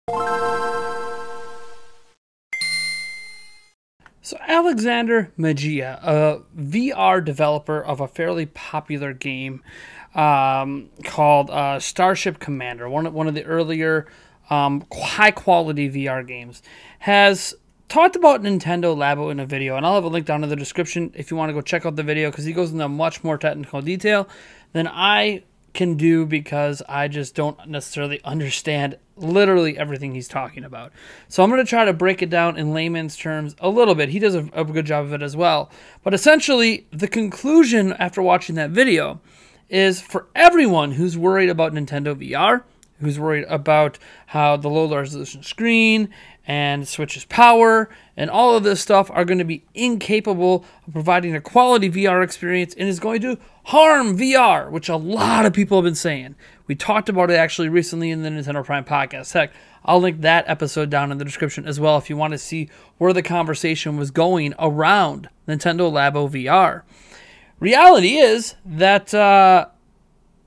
So Alexander Magia, a VR developer of a fairly popular game called Starship Commander, one of the earlier high-quality VR games, has talked about Nintendo Labo in a video, and I'll have a link down in the description if you want to go check out the video, because he goes into much more technical detail than I can do, because I just don't necessarily understand literally everything he's talking about. So I'm going to try to break it down in layman's terms a little bit. He does a good job of it as well. But essentially, the conclusion after watching that video is, for everyone who's worried about Nintendo VR, who's worried about how the low resolution screen and Switch's power and all of this stuff are going to be incapable of providing a quality VR experience and is going to harm VR, which a lot of people have been saying. We talked about it actually recently in the Nintendo Prime podcast. Heck, I'll link that episode down in the description as well if you want to see where the conversation was going around Nintendo Labo VR. Reality is that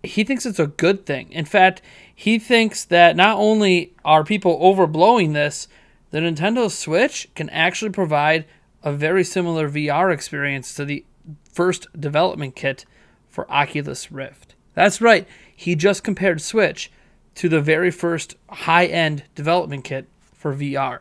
he thinks it's a good thing. In fact, he thinks that not only are people overblowing this, the Nintendo Switch can actually provide a very similar VR experience to the first development kit for Oculus Rift. That's right, he just compared Switch to the very first high-end development kit for VR.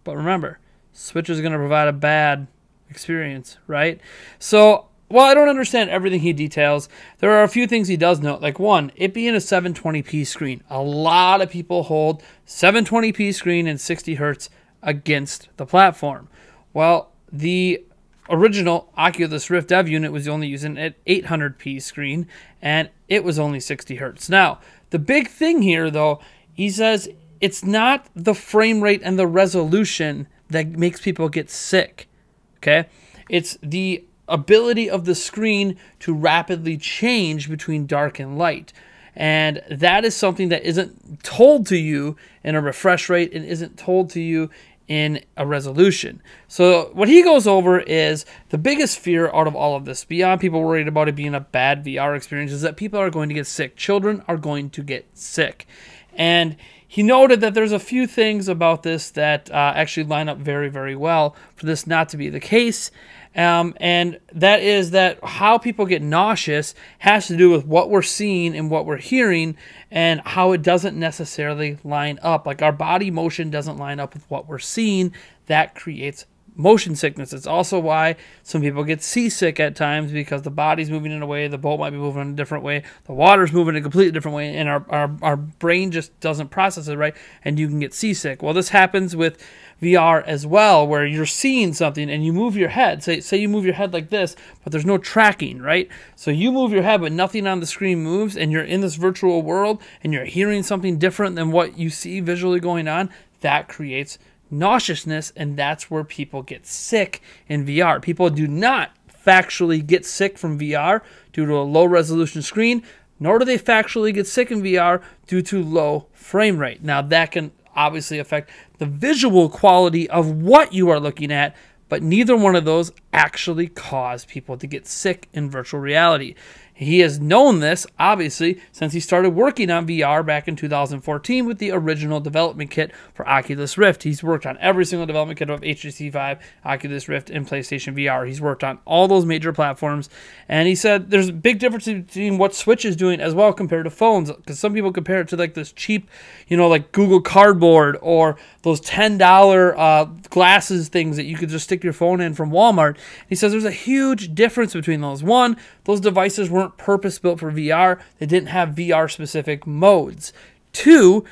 But remember, Switch is going to provide a bad experience, right? So, while I don't understand everything he details, there are a few things he does note. Like, one, it being a 720p screen. A lot of people hold 720p screen and 60 hertz against the platform. Well, the original Oculus Rift dev unit was only using an 800p screen, and it was only 60 hertz. Now, the big thing here, though, he says it's not the frame rate and the resolution that makes people get sick, okay? It's the ability of the screen to rapidly change between dark and light. And that is something that isn't told to you in a refresh rate and isn't told to you in a resolution. So what he goes over is the biggest fear out of all of this, beyond people worried about it being a bad VR experience, is that people are going to get sick. Children are going to get sick. And he noted that there's a few things about this that actually line up very, very well for this not to be the case. And that is that how people get nauseous has to do with what we're seeing and what we're hearing, and how it doesn't necessarily line up. Like, our body motion doesn't line up with what we're seeing. That creates motion sickness. It's also why some people get seasick at times, because the body's moving in a way, the boat might be moving in a different way, the water's moving in a completely different way, and our brain just doesn't process it right, and you can get seasick. Well, this happens with VR as well, where you're seeing something and you move your head. Say you move your head like this, but there's no tracking, right? So you move your head, but nothing on the screen moves, and you're in this virtual world, and you're hearing something different than what you see visually going on. That creates nauseousness, and that's where people get sick in VR. People do not factually get sick from VR due to a low resolution screen, nor do they factually get sick in VR due to low frame rate. Now, that can obviously affect the visual quality of what you are looking at, but neither one of those actually cause people to get sick in virtual reality. He has known this, obviously, since he started working on VR back in 2014 with the original development kit for Oculus Rift. He's worked on every single development kit of HTC Vive, Oculus Rift, and PlayStation VR. He's worked on all those major platforms, and he said there's a big difference between what Switch is doing as well compared to phones, because some people compare it to like this cheap, like Google Cardboard or those $10 glasses things that you could just stick your phone in from Walmart. He says there's a huge difference between those. One, those devices weren't purpose-built for VR. They didn't have VR-specific modes. Two,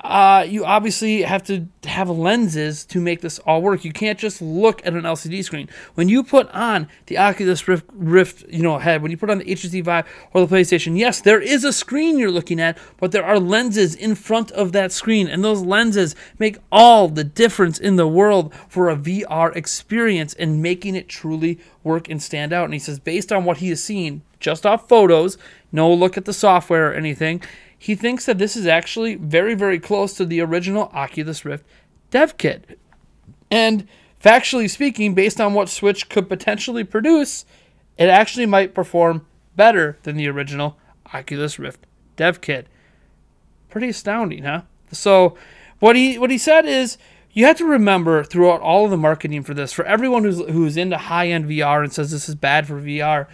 you obviously have to have lenses to make this all work. You can't just look at an LCD screen. When you put on the Oculus Rift head, when you put on the HTC Vive or the PlayStation, yes, there is a screen you're looking at, but there are lenses in front of that screen, and those lenses make all the difference in the world for a VR experience and making it truly work and stand out. And he says, based on what he has seen, just off photos, no look at the software or anything, he thinks that this is actually very, very close to the original Oculus Rift dev kit. And factually speaking, based on what Switch could potentially produce, it actually might perform better than the original Oculus Rift dev kit. Pretty astounding, huh? So what he said is, you have to remember throughout all of the marketing for this, for everyone who's into high-end VR and says this is bad for VR,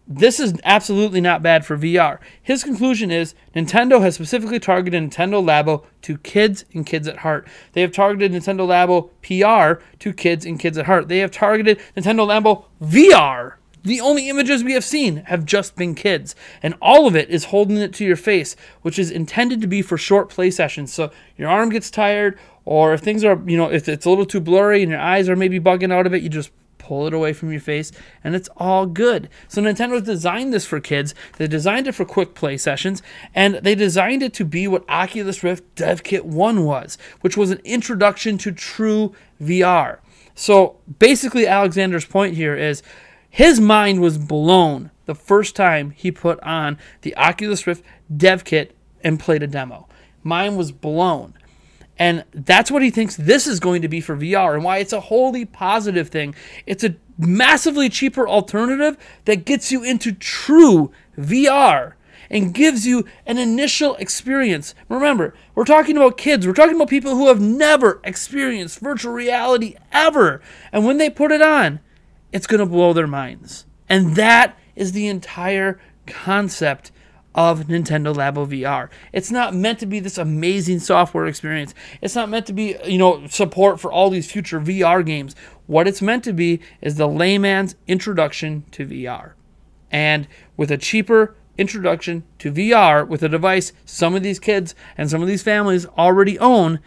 this is absolutely not bad for VR. His conclusion is Nintendo has specifically targeted Nintendo Labo to kids and kids at heart. They have targeted Nintendo Labo PR to kids and kids at heart. They have targeted Nintendo Labo VR. The only images we have seen have just been kids, and all of it is holding it to your face, which is intended to be for short play sessions. So your arm gets tired, or if things are, if it's a little too blurry and your eyes are maybe bugging out of it, you just pull it away from your face, and it's all good. So Nintendo's designed this for kids. They designed it for quick play sessions, and they designed it to be what Oculus Rift Dev Kit 1 was, which was an introduction to true VR. So basically, Alexander's point here is his mind was blown the first time he put on the Oculus Rift Dev Kit and played a demo. Mine was blown. And that's what he thinks this is going to be for VR, and why it's a wholly positive thing. It's a massively cheaper alternative that gets you into true VR and gives you an initial experience. Remember, we're talking about kids. We're talking about people who have never experienced virtual reality ever. And when they put it on, it's going to blow their minds. And that is the entire concept of Nintendo Labo VR. It's not meant to be this amazing software experience. It's not meant to be, support for all these future VR games. What it's meant to be is the layman's introduction to VR. And with a cheaper introduction to VR with a device some of these kids and some of these families already own,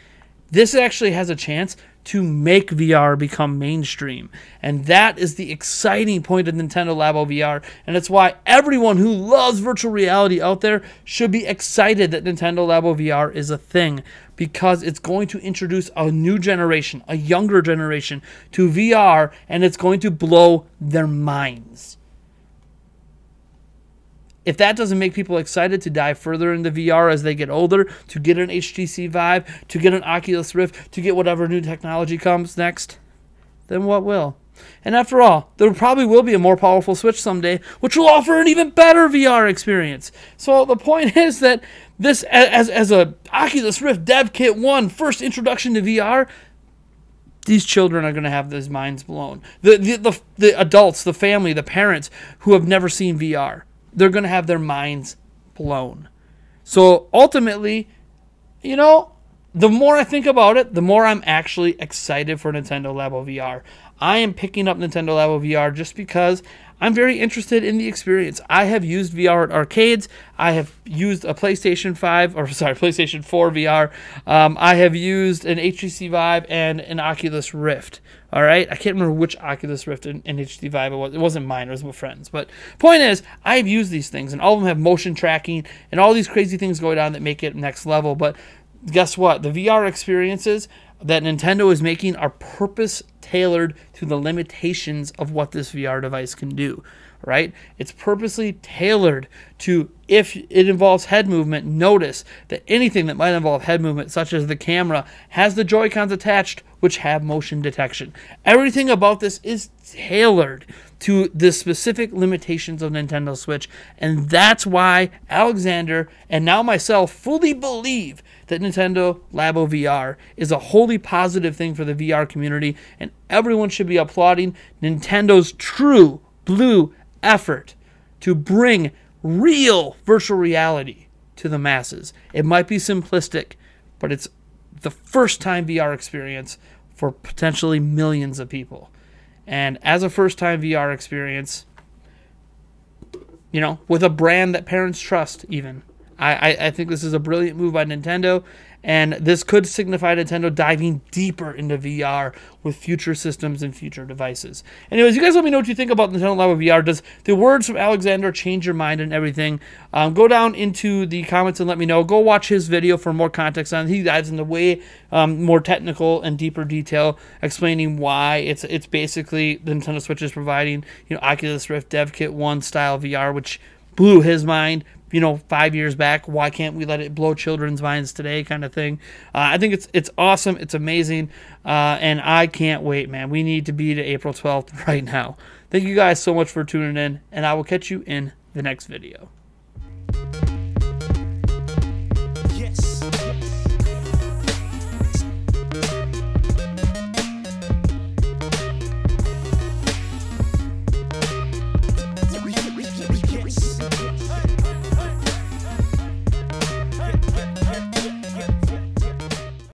this actually has a chance to make VR become mainstream. And that is the exciting point of Nintendo Labo VR. And it's why everyone who loves virtual reality out there should be excited that Nintendo Labo VR is a thing, because it's going to introduce a new generation, a younger generation, to VR, and it's going to blow their minds. If that doesn't make people excited to dive further into VR as they get older, to get an HTC Vive, to get an Oculus Rift, to get whatever new technology comes next, then what will? And after all, there probably will be a more powerful Switch someday, which will offer an even better VR experience. So the point is that this, as a Oculus Rift Dev Kit 1 first introduction to VR, these children are going to have those minds blown. The adults, the family, the parents who have never seen VR, they're going to have their minds blown. So ultimately, the more I think about it, the more I'm actually excited for Nintendo Labo VR. I am picking up Nintendo Labo VR just because I'm very interested in the experience. I have used VR at arcades. I have used a PlayStation 4 VR. I have used an HTC Vive and an Oculus Rift. All right, I can't remember which Oculus Rift and HTC Vive it was. It wasn't mine. It was with friends. But point is, I've used these things, and all of them have motion tracking and all these crazy things going on that make it next level. But guess what? The VR experiences that Nintendo is making are purpose-tailored to the limitations of what this VR device can do, right? It's purposely tailored to, if it involves head movement, notice that anything that might involve head movement, such as the camera, has the Joy-Cons attached, which have motion detection. Everything about this is tailored to the specific limitations of Nintendo Switch, and that's why Alexander and now myself fully believe that Nintendo Labo VR is a wholly positive thing for the VR community, and everyone should be applauding Nintendo's true blue effort to bring real virtual reality to the masses. It might be simplistic, but it's the first time VR experience for potentially millions of people. And as a first time VR experience, with a brand that parents trust even, I think this is a brilliant move by Nintendo, and this could signify Nintendo diving deeper into VR with future systems and future devices. Anyways, you guys let me know what you think about Nintendo Labo VR. Does the words from Alexander change your mind and everything? Go down into the comments and let me know. Go watch his video for more context on it. He dives into way more technical and deeper detail, explaining why it's basically the Nintendo Switch is providing Oculus Rift Dev Kit 1 style VR, which blew his mind 5 years back. Why can't we let it blow children's minds today, kind of thing. I think it's awesome. It's amazing. And I can't wait, man. We need to be to April 12th right now. Thank you guys so much for tuning in, and I will catch you in the next video.